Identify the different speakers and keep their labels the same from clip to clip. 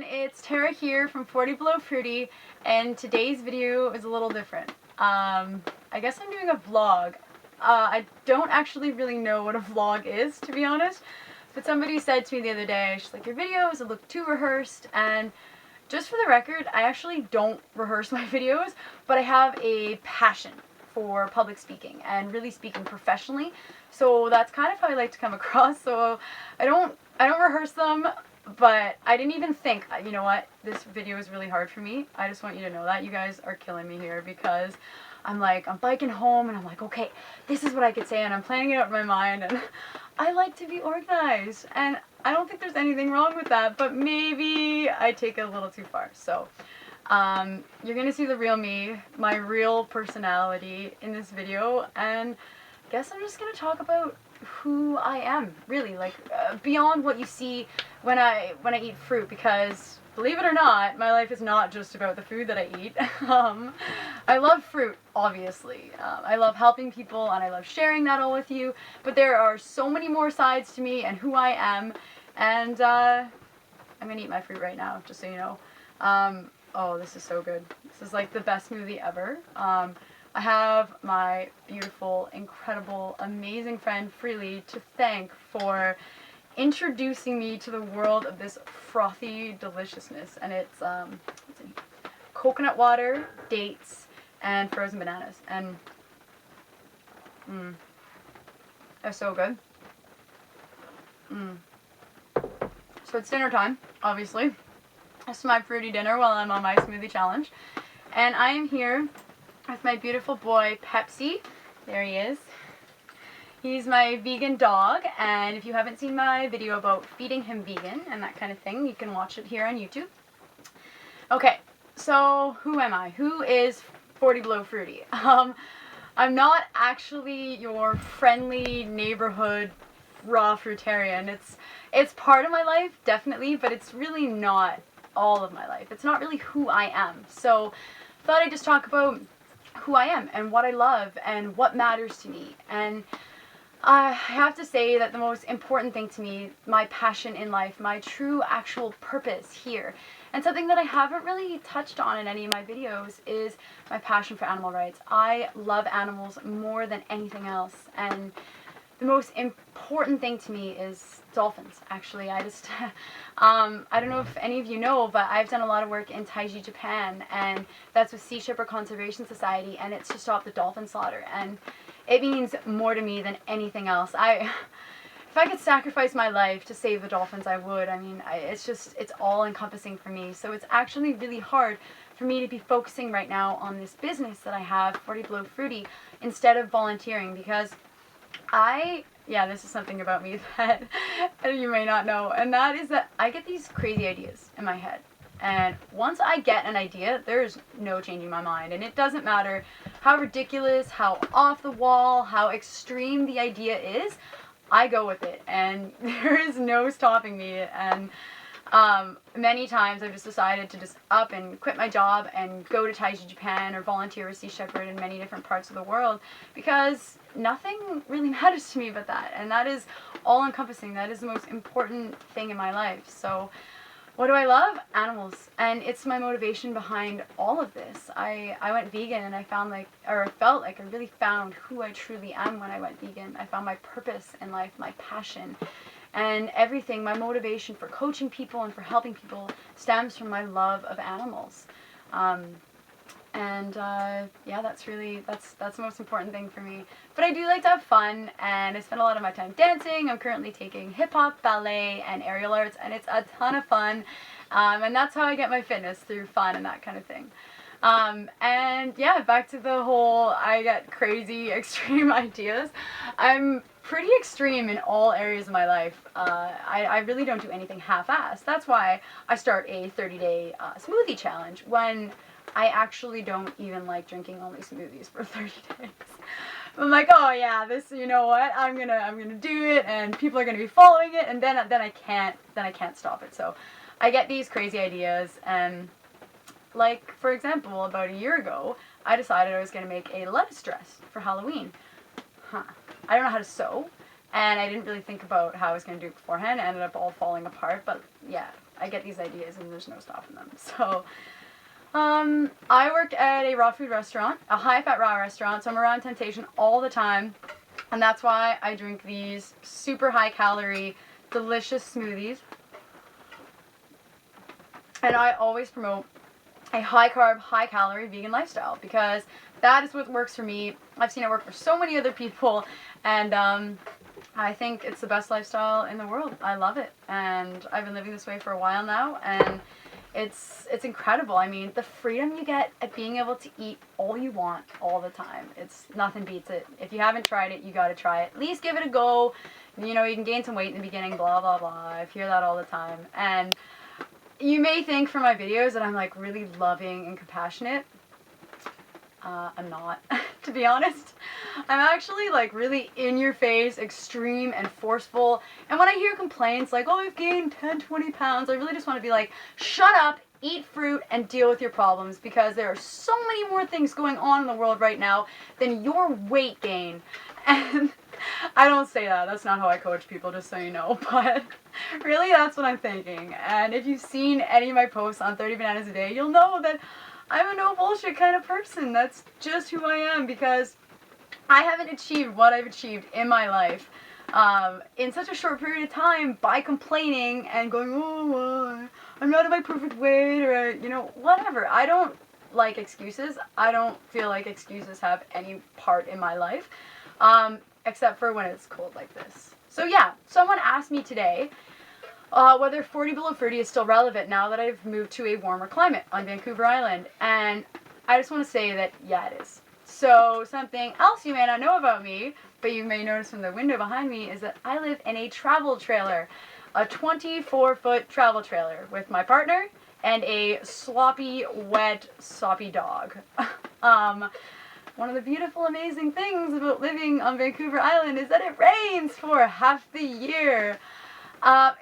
Speaker 1: everyone, it's Tara here from 40 Below Fruity, and today's video is a little different. I guess I'm doing a vlog. I don't actually really know what a vlog is, to be honest, but somebody said to me the other day, she's like, your videos look too rehearsed, and just for the record, I actually don't rehearse my videos, but I have a passion for public speaking and really speaking professionally, so that's kind of how I like to come across. So I don't rehearse them. But I didn't even think, you know what, this video is really hard for me. I just want you to know that. You guys are killing me here because I'm biking home and I'm like, okay, this is what I could say, and I'm planning it out in my mind, and I like to be organized, and I don't think there's anything wrong with that, but maybe I take it a little too far. So you're gonna see the real me, my real personality in this video, and I guess I'm just gonna talk about who I am, really, beyond what you see when I eat fruit, because believe it or not, my life is not just about the food that I eat. I love fruit, obviously. I love helping people and I love sharing that all with you, but there are so many more sides to me and who I am, and I'm gonna eat my fruit right now, just so you know. Oh, this is so good. This is like the best smoothie ever. I have my beautiful, incredible, amazing friend Freely to thank for introducing me to the world of this frothy deliciousness, and it's what's in here? Coconut water, dates, and frozen bananas, and they're so good. So it's dinner time, obviously. This is my fruity dinner while I'm on my smoothie challenge, and I am here with my beautiful boy Pepsi. There he is. He's my vegan dog, and if you haven't seen my video about feeding him vegan and that kind of thing, you can watch it here on YouTube. Okay, so who am I? Who is 40 Below Fruity? I'm not actually your friendly neighborhood raw fruitarian. It's part of my life, definitely, but it's really not all of my life. It's not really who I am. So I thought I'd just talk about who I am and what I love and what matters to me. And I have to say that the most important thing to me, my passion in life, my true actual purpose here, and something that I haven't really touched on in any of my videos, is my passion for animal rights. I love animals more than anything else, and the most important thing to me is dolphins, actually. I don't know if any of you know, but I've done a lot of work in Taiji, Japan, and that's with Sea Shepherd Conservation Society, and it's to stop the dolphin slaughter, and it means more to me than anything else. If I could sacrifice my life to save the dolphins, I would. I mean, it's all encompassing for me, so it's actually really hard for me to be focusing right now on this business that I have, 40 Below Fruity, instead of volunteering, because this is something about me that you may not know, and that is that I get these crazy ideas in my head. And once I get an idea, there's no changing my mind. And it doesn't matter how ridiculous, how off the wall, how extreme the idea is, I go with it. And there is no stopping me. And many times I've just decided to just up and quit my job and go to Taiji, Japan, or volunteer with Sea Shepherd in many different parts of the world, because nothing really matters to me but that. And that is all encompassing. That is the most important thing in my life. So what do I love? Animals. And it's my motivation behind all of this. I went vegan, and I felt like I really found who I truly am when I went vegan. I found my purpose in life, my passion, and everything. My motivation for coaching people and for helping people stems from my love of animals. That's the most important thing for me. But I do like to have fun, and I spend a lot of my time dancing. I'm currently taking hip-hop, ballet, and aerial arts, and it's a ton of fun. And that's how I get my fitness, through fun and that kind of thing. Back to the whole I get crazy, extreme ideas. I'm pretty extreme in all areas of my life. I really don't do anything half-assed. That's why I start a 30-day smoothie challenge when I actually don't even like drinking only smoothies for 30 days. I'm like, oh yeah, you know what? I'm gonna do it, and people are gonna be following it, and then I can't stop it. So I get these crazy ideas, and like, for example, about a year ago, I decided I was gonna make a lettuce dress for Halloween. I don't know how to sew, and I didn't really think about how I was gonna do it beforehand. It ended up all falling apart, but yeah, I get these ideas and there's no stopping them. So, I work at a raw food restaurant, a high-fat raw restaurant, so I'm around temptation all the time. And that's why I drink these super high-calorie, delicious smoothies. And I always promote a high-carb, high-calorie vegan lifestyle because that is what works for me. I've seen it work for so many other people, and I think it's the best lifestyle in the world. I love it, and I've been living this way for a while now, and it's incredible. I mean, the freedom you get at being able to eat all you want all the time. It's nothing beats it. If you haven't tried it, you gotta try it. At least give it a go. You know, you can gain some weight in the beginning, blah, blah, blah. I hear that all the time. And you may think from my videos that I'm like really loving and compassionate. I'm not, to be honest. I'm actually like really in your face, extreme and forceful. And when I hear complaints like, oh, I've gained 10, 20 pounds, I really just want to be like, shut up, eat fruit, and deal with your problems, because there are so many more things going on in the world right now than your weight gain. And I don't say that. That's not how I coach people, just so you know. But really, that's what I'm thinking. And if you've seen any of my posts on 30 Bananas a Day, you'll know that I'm a no bullshit kind of person. That's just who I am, because I haven't achieved what I've achieved in my life in such a short period of time by complaining and going, oh, I'm not in my perfect weight, or, you know, whatever. I don't like excuses. I don't feel like excuses have any part in my life, except for when it's cold like this. So yeah, someone asked me today whether 40 below 30 is still relevant now that I've moved to a warmer climate on Vancouver Island. And I just want to say that, yeah, it is. So something else you may not know about me, but you may notice from the window behind me, is that I live in a travel trailer. A 24-foot travel trailer with my partner and a sloppy, wet, soppy dog. One of the beautiful, amazing things about living on Vancouver Island is that it rains for half the year.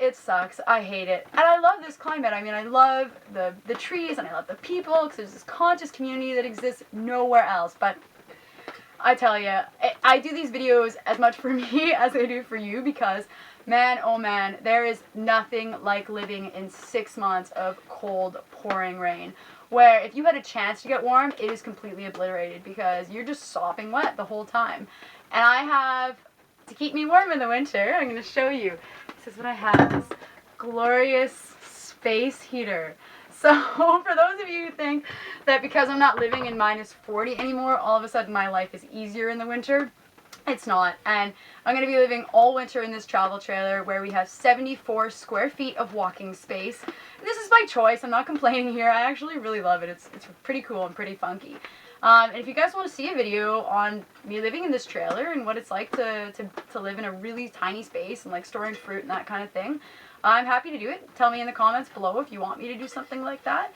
Speaker 1: It sucks. I hate it. And I love this climate. I mean, I love the trees, and I love the people, because there's this conscious community that exists nowhere else. But I tell you, I do these videos as much for me as I do for you, because man, oh man, there is nothing like living in 6 months of cold, pouring rain, where if you had a chance to get warm, it is completely obliterated, because you're just sopping wet the whole time. And I have, to keep me warm in the winter, I'm going to show you. This is what I have, this glorious space heater. So for those of you who think that because I'm not living in minus 40 anymore, all of a sudden my life is easier in the winter, it's not. And I'm going to be living all winter in this travel trailer where we have 74 square feet of walking space. And this is by choice. I'm not complaining here. I actually really love it. It's pretty cool and pretty funky. And if you guys want to see a video on me living in this trailer and what it's like to live in a really tiny space and like storing fruit and that kind of thing, I'm happy to do it. Tell me in the comments below if you want me to do something like that.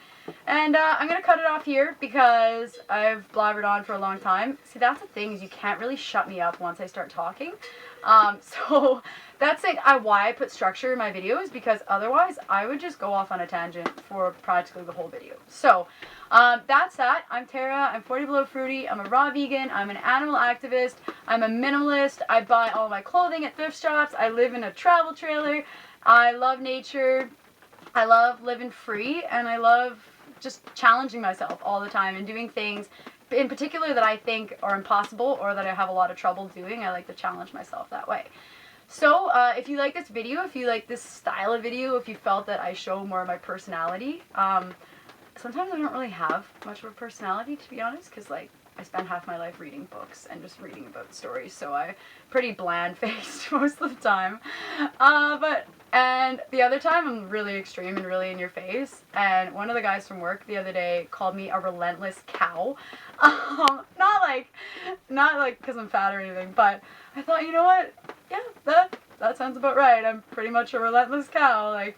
Speaker 1: And I'm going to cut it off here because I've blabbered on for a long time. See, that's the thing, is you can't really shut me up once I start talking. So that's why I put structure in my videos, because otherwise I would just go off on a tangent for practically the whole video. So that's that. I'm Tara. I'm 40 below fruity. I'm a raw vegan. I'm an animal activist. I'm a minimalist. I buy all my clothing at thrift shops. I live in a travel trailer. I love nature. I love living free, and I love just challenging myself all the time and doing things in particular that I think are impossible or that I have a lot of trouble doing. I like to challenge myself that way. So if you like this video, if you like this style of video, if you felt that I show more of my personality, sometimes I don't really have much of a personality, to be honest, because like I spend half my life reading books and just reading about stories, so I'm pretty bland-faced most of the time. And the other time I'm really extreme and really in your face, and one of the guys from work the other day called me a relentless cow. Not like because I'm fat or anything, but I thought, you know what, yeah, that sounds about right. I'm pretty much a relentless cow. Like,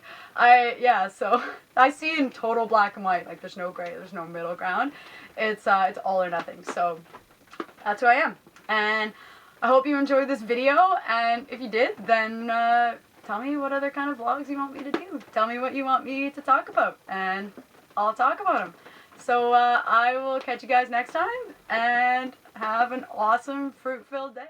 Speaker 1: so I see it in total black and white. Like, there's no gray, there's no middle ground. It's all or nothing. So that's who I am. And I hope you enjoyed this video. And if you did, then tell me what other kind of vlogs you want me to do. Tell me what you want me to talk about, and I'll talk about them. So I will catch you guys next time, and have an awesome fruit-filled day.